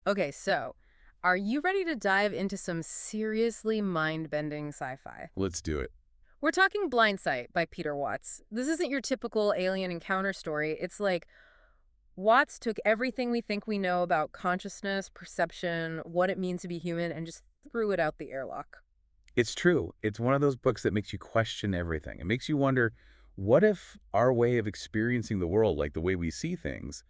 Okay, so are you ready to dive into some seriously mind-bending sci-fi? Let's do it. We're talking Blindsight by Peter Watts. This isn't your typical alien encounter story. It's like Watts took everything we think we know about consciousness, perception, what it means to be human, and just threw it out the airlock. It's true. It's one of those books that makes you question everything. It makes you wonder, what if our way of experiencing the world, like the way we see things,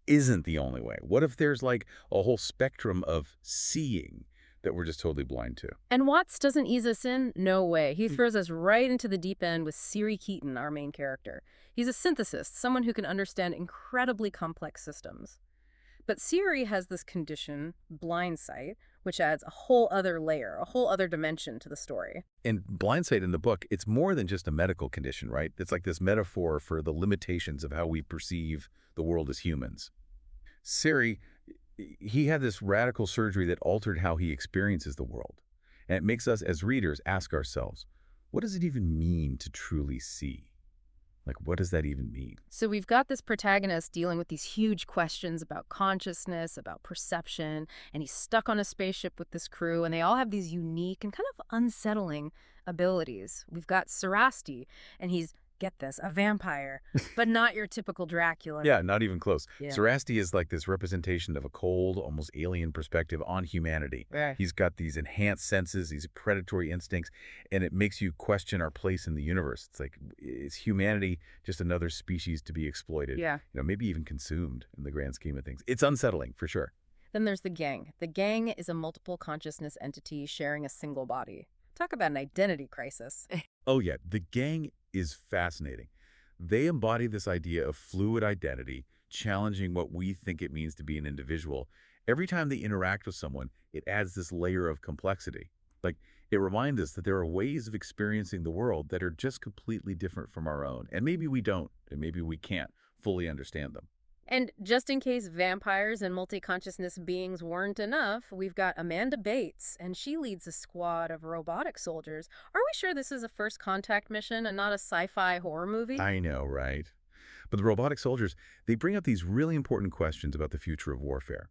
isn't the only way? What if there's like a whole spectrum of seeing that we're just totally blind to? And Watts doesn't ease us in? No way. He throws us right into the deep end with Siri Keeton, our main character. He's a synthesist, someone who can understand incredibly complex systems. But Siri has this condition, blindsight, which adds a whole other layer, a whole other dimension to the story. In Blindsight in the book, it's more than just a medical condition, right? It's like this metaphor for the limitations of how we perceive the world as humans. Siri, he had this radical surgery that altered how he experiences the world. And it makes us as readers ask ourselves, what does it even mean to truly see? Like, what does that even mean? So we've got this protagonist dealing with these huge questions about consciousness, about perception, and he's stuck on a spaceship with this crew, and they all have these unique and kind of unsettling abilities. We've got Sarasti, and he's, get this, a vampire, but not your typical Dracula. Yeah, not even close. Yeah. Sarasti is like this representation of a cold, almost alien perspective on humanity. Right. He's got these enhanced senses, these predatory instincts, and it makes you question our place in the universe. It's like, is humanity just another species to be exploited? Yeah. Maybe even consumed in the grand scheme of things. It's unsettling, for sure. Then there's the gang. The gang is a multiple consciousness entity sharing a single body. Talk about an identity crisis. Oh yeah, the gang is fascinating. They embody this idea of fluid identity, challenging what we think it means to be an individual. Every time they interact with someone, it adds this layer of complexity. Like, it reminds us that there are ways of experiencing the world that are just completely different from our own. And maybe we don't, and maybe we can't fully understand them. And just in case vampires and multi-consciousness beings weren't enough, we've got Amanda Bates, and she leads a squad of robotic soldiers. Are we sure this is a first contact mission and not a sci-fi horror movie? I know, right? But the robotic soldiers, they bring up these really important questions about the future of warfare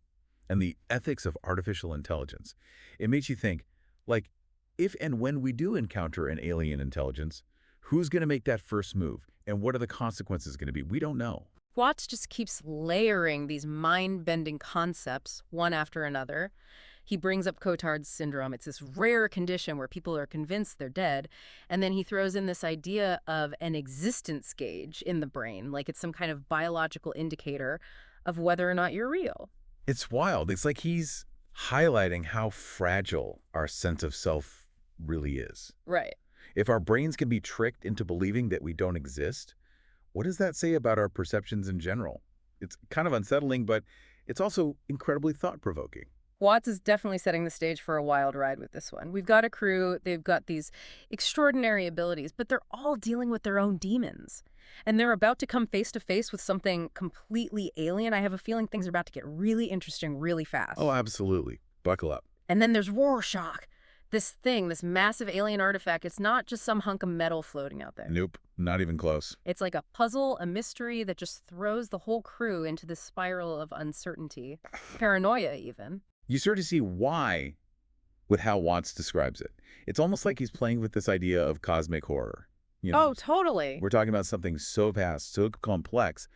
and the ethics of artificial intelligence. It makes you think, like, if and when we do encounter an alien intelligence, who's going to make that first move? And what are the consequences going to be? We don't know. Watts just keeps layering these mind-bending concepts one after another. He brings up Cotard's syndrome. It's this rare condition where people are convinced they're dead. And then he throws in this idea of an existence gauge in the brain, like it's some kind of biological indicator of whether or not you're real. It's wild. It's like he's highlighting how fragile our sense of self really is. Right. If our brains can be tricked into believing that we don't exist, what does that say about our perceptions in general? It's kind of unsettling, but it's also incredibly thought-provoking. Watts is definitely setting the stage for a wild ride with this one. We've got a crew, they've got these extraordinary abilities, but they're all dealing with their own demons. And they're about to come face to face with something completely alien. I have a feeling things are about to get really interesting really fast. Oh, absolutely. Buckle up. And then there's Rorschach. This thing, this massive alien artifact, it's not just some hunk of metal floating out there. Nope, not even close. It's like a puzzle, a mystery that just throws the whole crew into this spiral of uncertainty, paranoia even. You start to see why with how Watts describes it. It's almost like he's playing with this idea of cosmic horror. Oh, totally. We're talking about something so vast, so complex.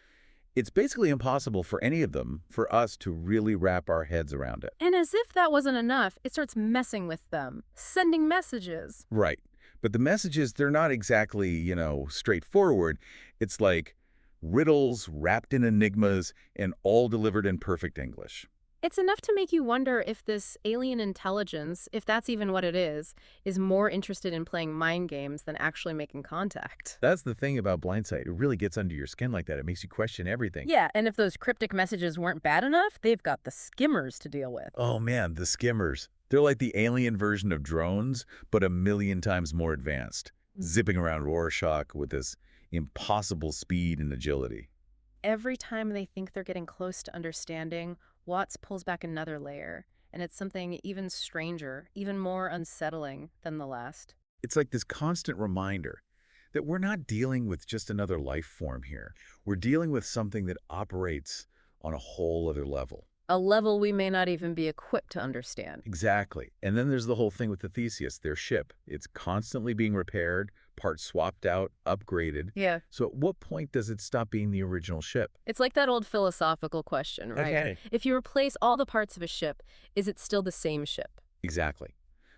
It's basically impossible for any of them, for us to really wrap our heads around it. And as if that wasn't enough, it starts messing with them, sending messages. Right. But the messages, they're not exactly, straightforward. It's like riddles wrapped in enigmas and all delivered in perfect English. It's enough to make you wonder if this alien intelligence, if that's even what it is more interested in playing mind games than actually making contact. That's the thing about Blindsight. It really gets under your skin like that. It makes you question everything. Yeah, and if those cryptic messages weren't bad enough, they've got the skimmers to deal with. Oh man, the skimmers. They're like the alien version of drones, but a million times more advanced, zipping around Rorschach with this impossible speed and agility. Every time they think they're getting close to understanding, Watts pulls back another layer, and it's something even stranger, even more unsettling than the last. It's like this constant reminder that we're not dealing with just another life form here. We're dealing with something that operates on a whole other level. A level we may not even be equipped to understand. Exactly. And then there's the whole thing with the Theseus, their ship. It's constantly being repaired, parts swapped out, upgraded. Yeah. So at what point does it stop being the original ship? It's like that old philosophical question, right? Okay. If you replace all the parts of a ship, is it still the same ship? Exactly.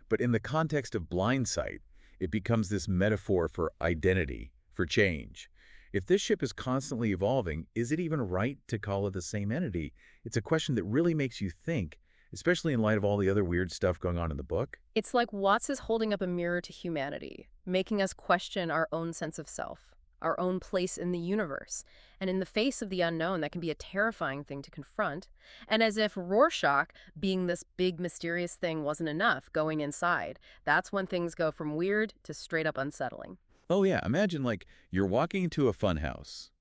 But in the context of Blindsight, it becomes this metaphor for identity, for change. If this ship is constantly evolving, is it even right to call it the same entity? It's a question that really makes you think, especially in light of all the other weird stuff going on in the book. It's like Watts is holding up a mirror to humanity, making us question our own sense of self, our own place in the universe. And in the face of the unknown, that can be a terrifying thing to confront. And as if Rorschach, being this big mysterious thing, wasn't enough, going inside, that's when things go from weird to straight up unsettling. Oh yeah, imagine like you're walking into a fun house,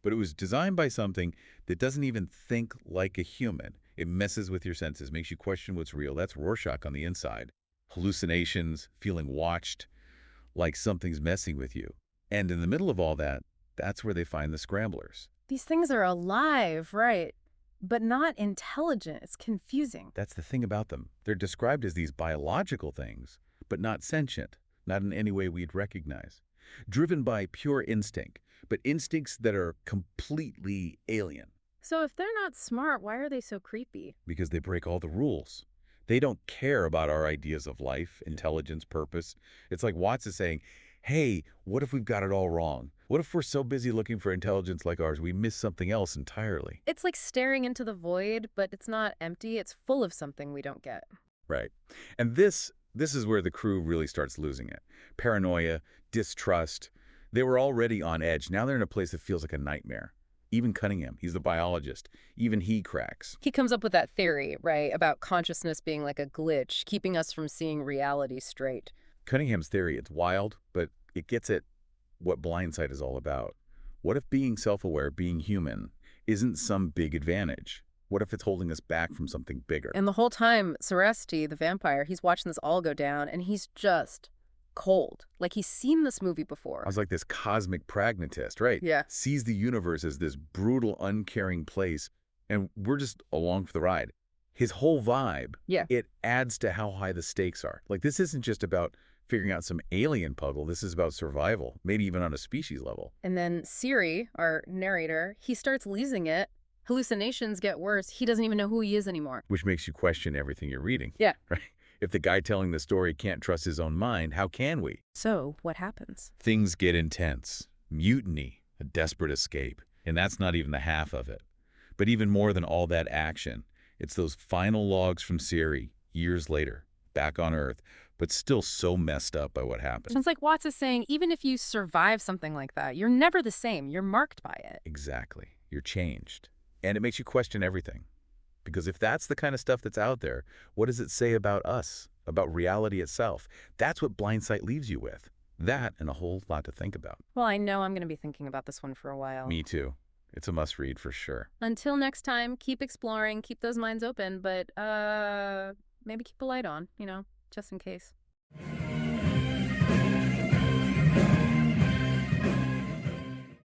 but it was designed by something that doesn't even think like a human. It messes with your senses, makes you question what's real. That's Rorschach on the inside. Hallucinations, feeling watched, like something's messing with you. And in the middle of all that, that's where they find the scramblers. These things are alive, right? But not intelligent. It's confusing. That's the thing about them. They're described as these biological things, but not sentient, not in any way we'd recognize. Driven by pure instinct, but instincts that are completely alien So if they're not smart, why are they so creepy? because they break all the rules. They don't care about our ideas of life, intelligence, purpose. It's like Watts is saying, hey, what if we've got it all wrong? What if we're so busy looking for intelligence like ours, we miss something else entirely? It's like staring into the void, but it's not empty. It's full of something we don't get. Right. And this is where the crew really starts losing it. Paranoia, distrust. They were already on edge. Now they're in a place that feels like a nightmare. Even Cunningham, he's the biologist. Even he cracks. He comes up with that theory, right, about consciousness being like a glitch, keeping us from seeing reality straight. Cunningham's theory, it's wild, but it gets at what Blindsight is all about. What if being self-aware, being human, isn't some big advantage? What if it's holding us back from something bigger? And the whole time, Saresti, the vampire, he's watching this all go down, and he's just cold. Like he's seen this movie before. I was like this cosmic pragmatist, right? Yeah. Sees the universe as this brutal, uncaring place, and we're just along for the ride. His whole vibe, Yeah. it adds to how high the stakes are. Like this isn't just about figuring out some alien puzzle. This is about survival, maybe even on a species level. And then Siri, our narrator, he starts losing it. Hallucinations get worse. He doesn't even know who he is anymore. Which makes you question everything you're reading. Yeah. Right? If the guy telling the story can't trust his own mind, how can we? So what happens? Things get intense. Mutiny, a desperate escape. And that's not even the half of it. But even more than all that action, it's those final logs from Siri, years later, back on Earth, but still so messed up by what happened. It's like Watts is saying, even if you survive something like that, you're never the same. You're marked by it. Exactly. You're changed. And it makes you question everything. Because if that's the kind of stuff that's out there, what does it say about us, about reality itself? That's what Blindsight leaves you with. That and a whole lot to think about. Well, I know I'm going to be thinking about this one for a while. Me too. It's a must-read for sure. Until next time, keep exploring, keep those minds open, but maybe keep a light on, just in case.